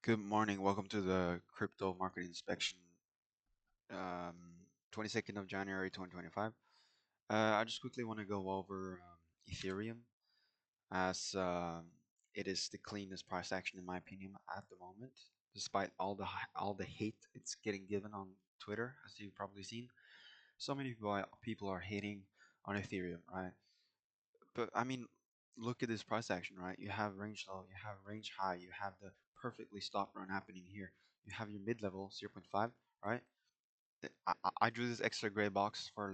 Good morning. Welcome to the crypto market inspection, um, 22nd of January 2025. I just quickly want to go over Ethereum as it is the cleanest price action in my opinion at the moment, despite all the hate it's getting given on Twitter, as you've probably seen. So many people are hating on Ethereum, right? But I mean, look at this price action, right? You have range low, you have range high, you have the perfectly stop run happening here. You have your mid level 0.5, right? I drew this extra gray box for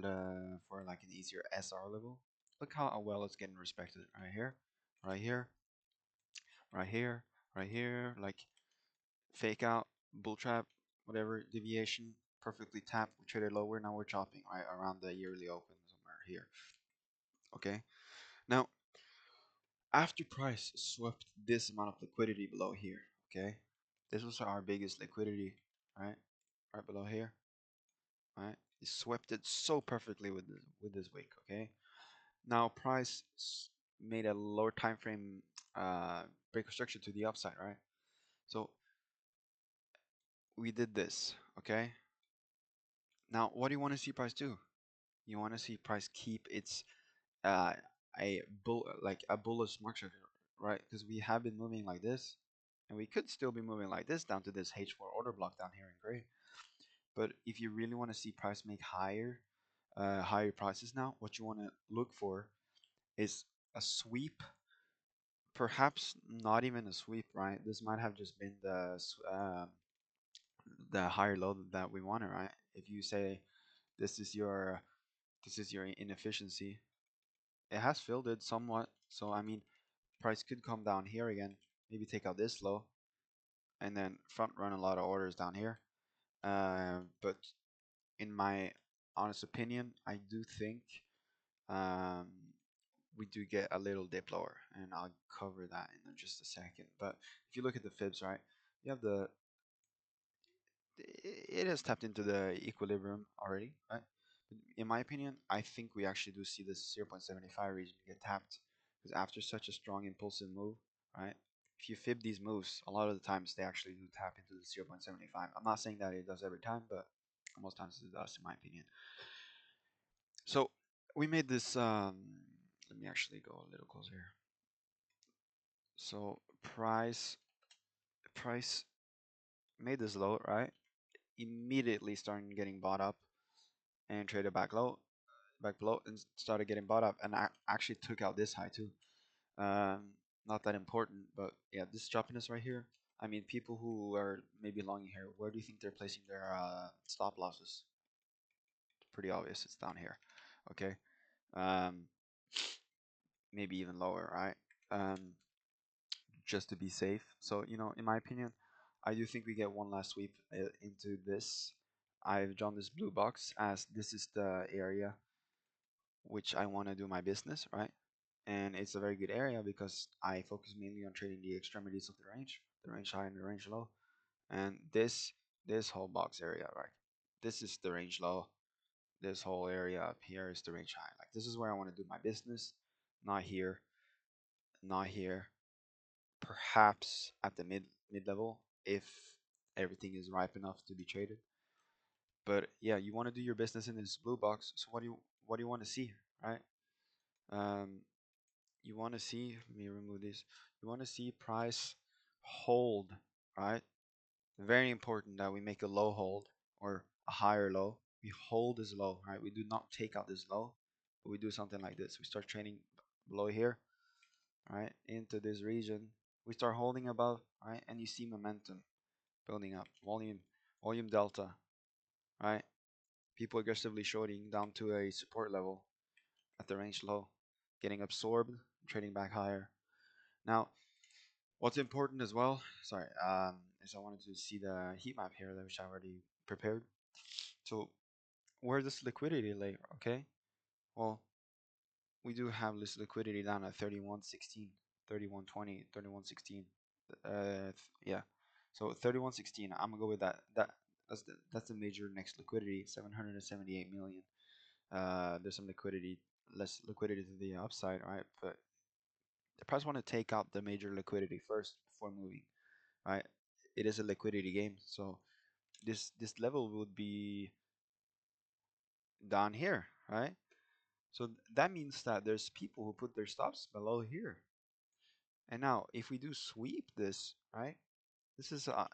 like an easier SR level. Look how well it's getting respected right here, right here, right here, right here. Like fake out, bull trap, whatever deviation, perfectly tapped. We traded lower, now we're chopping right around the yearly open somewhere here. Okay, now after price swept this amount of liquidity below here, okay, this was our biggest liquidity, right, right below here, right. It swept it so perfectly with this wick, okay. Now price made a lower time frame breaker structure to the upside, right? So we did this, okay. Now what do you want to see price do? You want to see price keep its uh, a bullish market structure, right? Because we have been moving like this, and we could still be moving like this down to this H4 order block down here in gray. But if you really want to see price make higher prices now, what you want to look for is a sweep. Perhaps not even a sweep, right? This might have just been the higher low that we wanted, right? If you say this is your this is your inefficiency, it has filled it somewhat. So I mean, price could come down here again, maybe take out this low, and then front run a lot of orders down here. But in my honest opinion, I do think um, we do get a little dip lower, and I'll cover that in just a second. But if you look at the fibs, right, you have it has tapped into the equilibrium already, right? In my opinion, I think we actually do see this 0.75 region get tapped because after such a strong impulsive move, right? If you fib these moves, a lot of the times they actually do tap into the 0.75. I'm not saying that it does every time, but most times it does, in my opinion. So we made this. Let me actually go a little closer here. So price made this low, right? Immediately starting getting bought up and traded back below, and started getting bought up, and I actually took out this high too. Um, Not that important, but yeah, this choppiness right here. I mean, people who are maybe longing here, where do you think they're placing their stop losses? It's pretty obvious. It's down here. Okay. Um, Maybe even lower, right? Um, just to be safe. So in my opinion, I do think we get one last sweep into this. I've drawn this blue box as this is the area which I want to do my business, right? And it's a very good area because I focus mainly on trading the extremities of the range high and the range low. And this whole box area, right? This is the range low. This whole area up here is the range high. Like this is where I want to do my business, not here, not here. Perhaps at the mid level if everything is ripe enough to be traded. But yeah, you want to do your business in this blue box. So what do you want to see, right? Um, you want to see, let me remove this. You want to see price hold, right? Very important that we make a low hold or a higher low. We hold this low, right? We do not take out this low, but we do something like this. We start training below here, right? Into this region. We start holding above, right? And you see momentum building up, volume delta, right? People aggressively shorting down to a support level at the range low, getting absorbed, trading back higher. Now, what's important as well, sorry, is I wanted to see the heat map here, which I already prepared. So where does liquidity lay? Okay, well, we do have this liquidity down at 31.16, 31.20, 31.16. Yeah, so 31.16. I'm gonna go with that. That's the major next liquidity, 778 million. There's some liquidity, less liquidity to the upside, right? But the price want to take out the major liquidity first before moving, right? it is a liquidity game. So this level would be down here, right? So that means that there's people who put their stops below here. And now if we do sweep this, right? This is a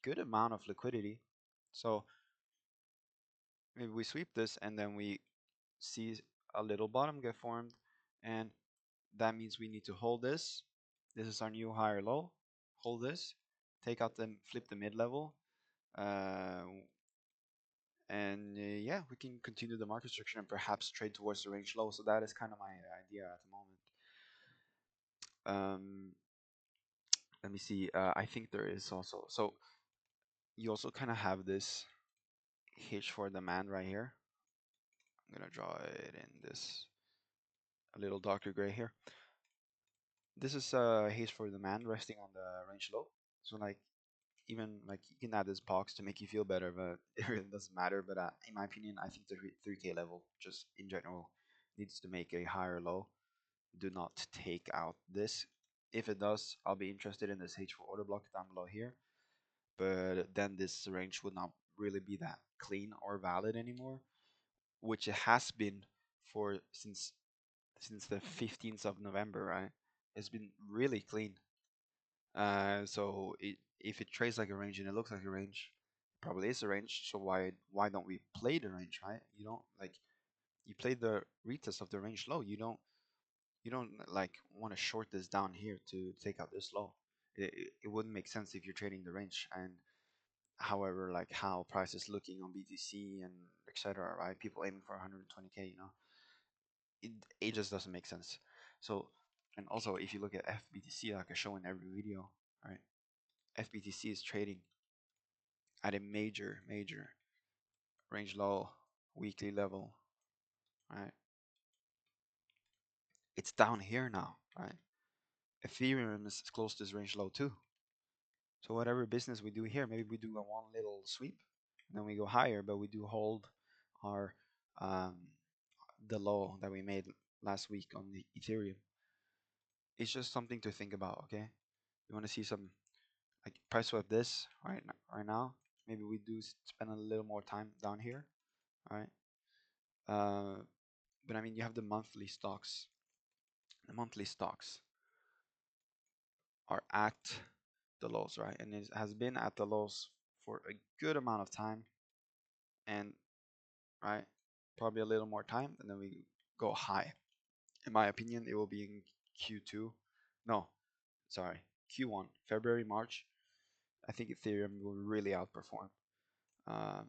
good amount of liquidity. So maybe we sweep this and then we see a little bottom get formed, and that means we need to hold this. This is our new higher low. Hold this, take out the flip the mid level, uh, and yeah, we can continue the market structure and perhaps trade towards the range low. So that is kind of my idea at the moment. Let me see. I think there is also, so you also kind of have this hitch for demand right here. I'm gonna draw it in this a little darker gray here. This is a hitch for demand resting on the range low. So like even like you can add this box to make you feel better, but it really doesn't matter. But in my opinion, I think the 3K level just in general needs to make a higher low. Do not take out this. If it does, I'll be interested in this H4 order block down below here. But then this range would not really be that clean or valid anymore, which it has been for since the 15th of November, right? It's been really clean. So if it trades like a range and it looks like a range, it probably is a range. So why don't we play the range, right? You don't like you play the retest of the range low. You don't like want to short this down here to take out this low. It wouldn't make sense if you're trading the range. And however, like how price is looking on BTC and etc. Right? People aiming for 120K, it it just doesn't make sense. So and also if you look at FBTC, like I show in every video, right? FBTC is trading at a major range low weekly level, right? It's down here now, right? Ethereum is close to this range low too. So whatever business we do here, maybe we do a one little sweep, and then we go higher, but we do hold our um, the low that we made last week on the Ethereum. It's just something to think about, okay? You want to see some like price swap this right now. Maybe we do spend a little more time down here, right? Uh, but I mean, you have the monthly stocks. The monthly stocks are at the lows, right? And it has been at the lows for a good amount of time, and right, probably a little more time, and then we go high. In my opinion, it will be in Q2. No, sorry, Q1, February, March. I think Ethereum will really outperform, um,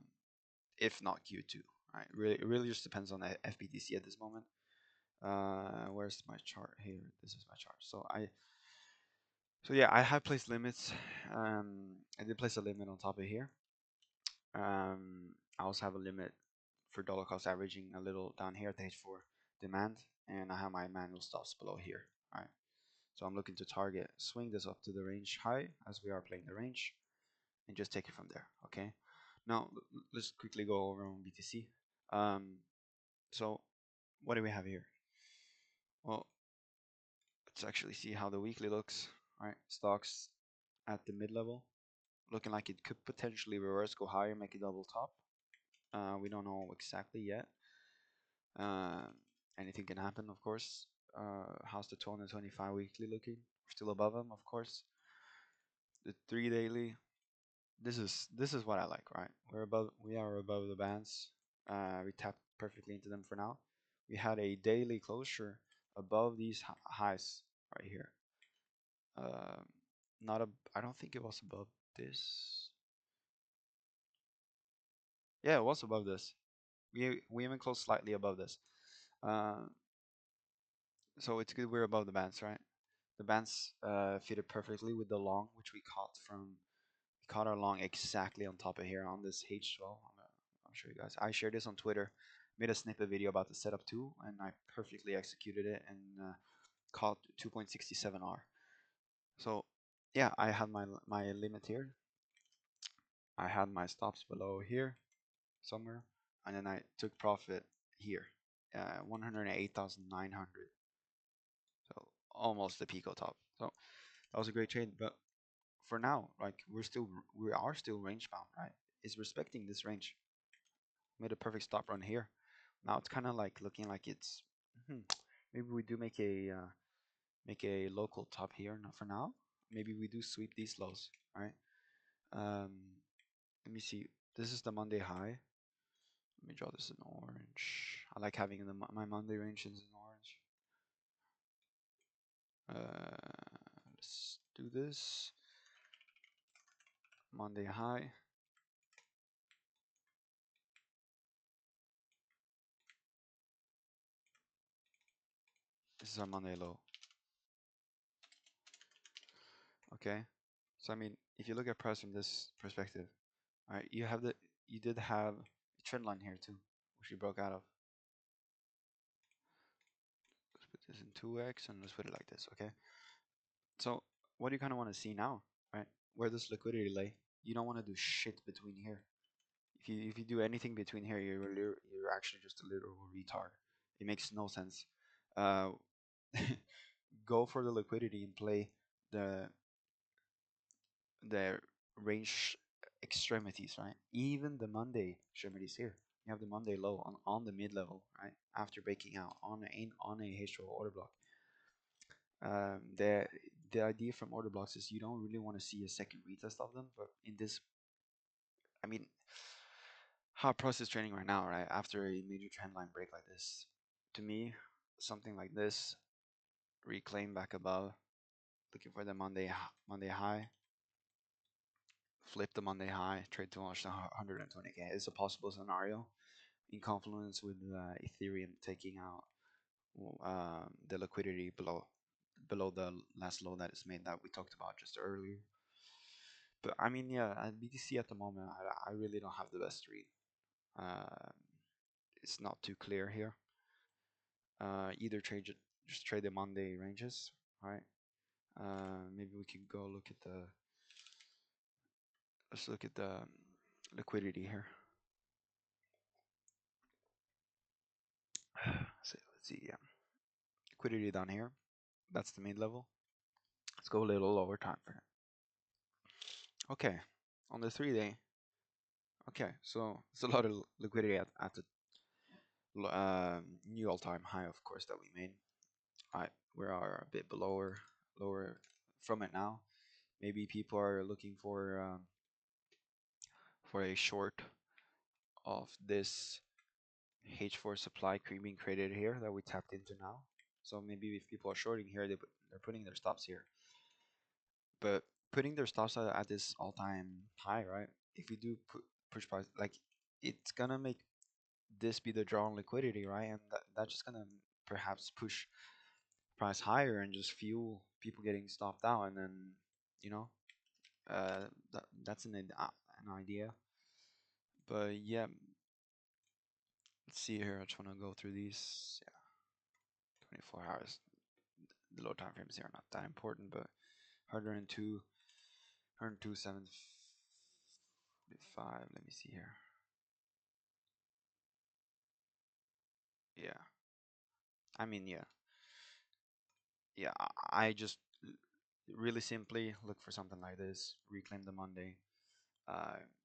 if not Q2. Right, really, it really just depends on the FBTC at this moment. Where's my chart here? This is my chart. So yeah, I have placed limits. I did place a limit on top of here. I also have a limit for dollar cost averaging a little down here at the H4 demand, and I have my manual stops below here. All right. So I'm looking to target, swing this up to the range high as we are playing the range, and just take it from there. Okay. Now let's quickly go over on BTC. Um, so what do we have here? Well, let's actually see how the weekly looks. All right, stocks at the mid level, looking like it could potentially reverse, go higher, make a double top. We don't know exactly yet. Uh, Anything can happen, of course. How's the 225 weekly looking? We're still above them, of course. The 3 daily. This is what I like, right? We are above the bands. We tapped perfectly into them for now. We had a daily closure above these highs right here. Um, not a. I don't think it was above this. Yeah, it was above this. We even closed slightly above this. Uh, so it's good we're above the bands, right? The bands fitted perfectly with the long, which we caught from. We caught our long exactly on top of here on this H12. I'll show you guys. I shared this on Twitter, made a snippet video about the setup too, and I perfectly executed it and caught 2.67R. So yeah, I had my limit here. I had my stops below here somewhere, and then I took profit here, 108,900. So almost the Pico top. So that was a great trade, but for now, like we are still range bound, right? It's respecting this range. Made a perfect stop run here. Now it's kind of like looking like it's maybe we do make a local top here. Not for now. Maybe we do sweep these lows, right? Um, let me see. This is the Monday high. Let me draw this in orange. I like having my Monday ranges in orange. Let's do this. Monday high. This is our Monday low. Okay. So I mean, if you look at price from this perspective, all right, you did have a trend line here too, which you broke out of. Let's put this in 2x and let's put it like this, okay? So what do you kind of want to see now, right? Where does liquidity lay? You don't want to do shit between here. If you do anything between here, you're actually just a literal retard. It makes no sense. Uh, go for the liquidity and play the the range extremities, right? Even the Monday extremities here. You have the Monday low on the mid level, right? After breaking out on a historical order block. The idea from order blocks is you don't really want to see a second retest of them, but in this, I mean, how price is trading right now, right? After a major trend line break like this, to me, something like this, reclaim back above, looking for the Monday high, flip the Monday high, trade to launch the 120k. It's a possible scenario in confluence with Ethereum taking out the liquidity below the last low that is made that we talked about just earlier. But I mean, yeah, at BTC at the moment, I really don't have the best read. Uh, it's not too clear here. Either just trade the Monday ranges, right? Maybe we can go look at the let's look at the liquidity here. So let's see, yeah, liquidity down here. That's the mid level. Let's go a little lower time frame. Okay, on the 3 day. Okay, so it's a lot of liquidity at the new all-time high, of course, that we made. We are a bit lower from it now. Maybe people are looking for a short of this H4 supply being created here that we tapped into now. So maybe if people are shorting here, they're putting their stops here. But putting their stops at this all-time high, right? If we do push price, like it's gonna make this be the draw on liquidity, right? And that's just gonna perhaps push price higher and just fuel people getting stopped out, and then you know, that's an idea. But yeah, let's see here. I just want to go through these. Yeah, 24 hours. The low time frames here are not that important, but 102, 745. Let me see here. Yeah, I mean, yeah. I just really simply look for something like this. Reclaim the Monday.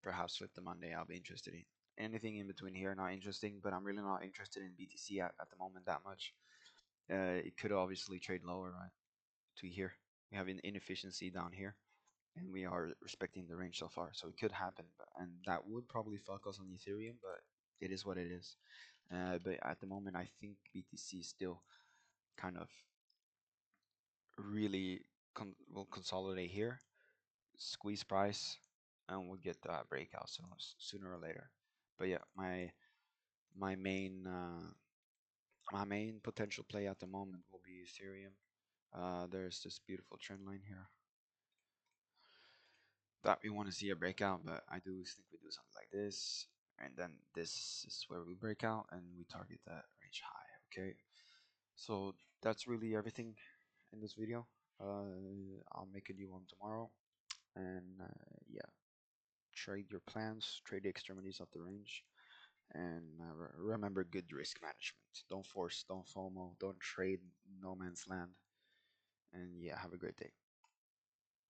Perhaps flip the Monday. I'll be interested in anything in between here. Not interesting, but I'm really not interested in BTC at the moment that much. It could obviously trade lower, right? To here, we have an inefficiency down here, and we are respecting the range so far. So it could happen, and that would probably fuck us on Ethereum, but it is what it is. But at the moment, I think BTC is still kind of really will consolidate here, squeeze price, and we'll get that breakout sooner or later. But yeah, my main my main potential play at the moment will be Ethereum. There's this beautiful trend line here that we want to see a breakout, but I do think we do something like this, and then this is where we break out and we target that range high. Okay, so that's really everything in this video. I'll make a new one tomorrow, and yeah, trade your plans, trade the extremities of the range, and remember good risk management. Don't force, don't FOMO, don't trade no man's land, and yeah, have a great day.